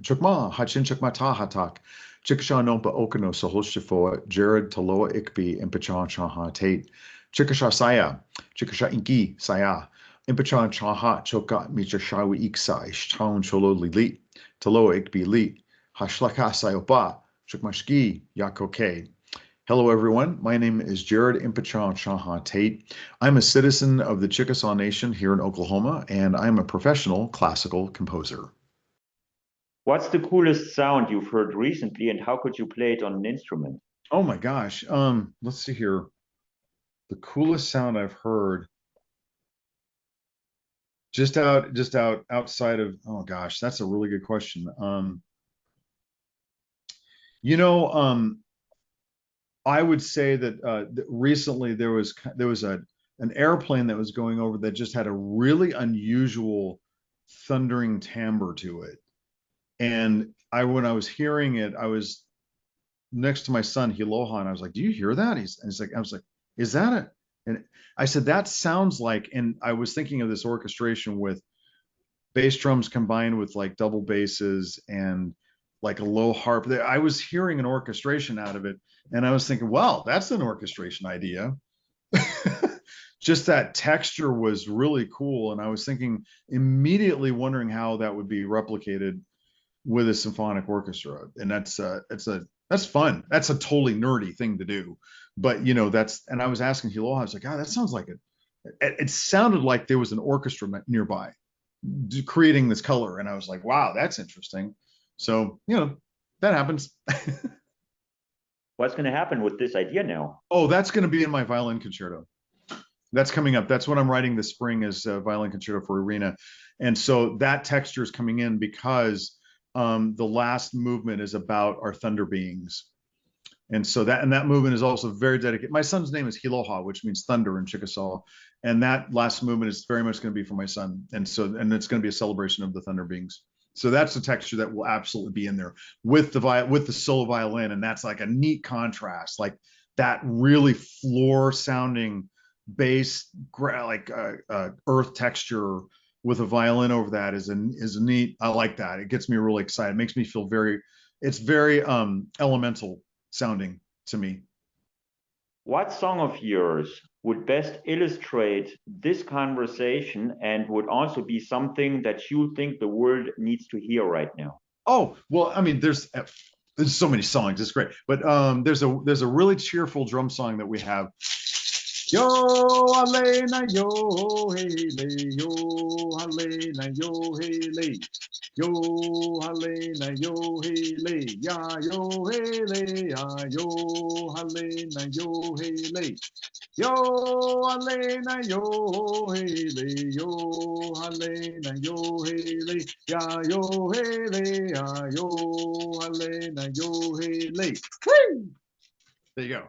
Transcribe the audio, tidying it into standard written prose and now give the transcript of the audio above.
Chukma, Hachin Chukmataha Tak, Chickasaw Nompa Okano Sahoshifoa, Jerod Impichchaachaaha Tate, Chickasaw Saya, Chickasaw Inki Saya, Impichchaachaaha Choka Michashawi Iksa, Ishtown Cholo Lili, Taloa Ikbi Li, Hashlaka Sayopa, Chukmashki Yakoke. Hello, everyone. My name is Jerod Impichchaachaaha Tate. I'm a citizen of the Chickasaw Nation here in Oklahoma, and I'm a professional classical composer. What's the coolest sound you've heard recently, and how could you play it on an instrument? Oh my gosh. Let's see here. The coolest sound I've heard outside of, oh gosh, that's a really good question. I would say that recently there was an airplane that was going over that just had a really unusual thundering timbre to it. And when I was hearing it, I was next to my son Hiloha, and I was like, "Do you hear that?" He's like, "I was like, is that it?" And I said, "That sounds like." And I was thinking of this orchestration with bass drums combined with like double basses and like a low harp. I was hearing an orchestration out of it, and I was thinking, "Well, that's an orchestration idea." Just that texture was really cool, and I was thinking immediately, wondering how that would be replicated with a symphonic orchestra. And that's fun. That's a totally nerdy thing to do, but and I was asking Hiloha, I was like, "God, that sounds like it sounded like there was an orchestra nearby creating this color." And I was like, "Wow, that's interesting." So that happens. What's going to happen with this idea now? Oh, that's going to be in my violin concerto. That's coming up. That's what I'm writing this spring, is a violin concerto for Irina. And so that texture is coming in because the last movement is about our thunder beings. And so that movement is also very dedicated. My son's name is Hiloha, which means thunder in Chickasaw. And that last movement is very much going to be for my son. And it's going to be a celebration of the thunder beings. So that's the texture that will absolutely be in there with the solo violin. And that's like a neat contrast, like that really floor sounding bass, like earth texture with a violin over that is neat. I like that. It gets me really excited. It makes me feel it's very elemental sounding to me. What song of yours would best illustrate this conversation and would also be something that you think the world needs to hear right now? Oh, well, I mean, there's so many songs. It's great. But there's a really cheerful drum song that we have. Yo alena yo hele yo alena yo hele yo alena yo hele ya yo hele ya yo alena yo hele yo alena yo hele yo alena yo hele ya yo hele ya yo alena yo hele. There you go.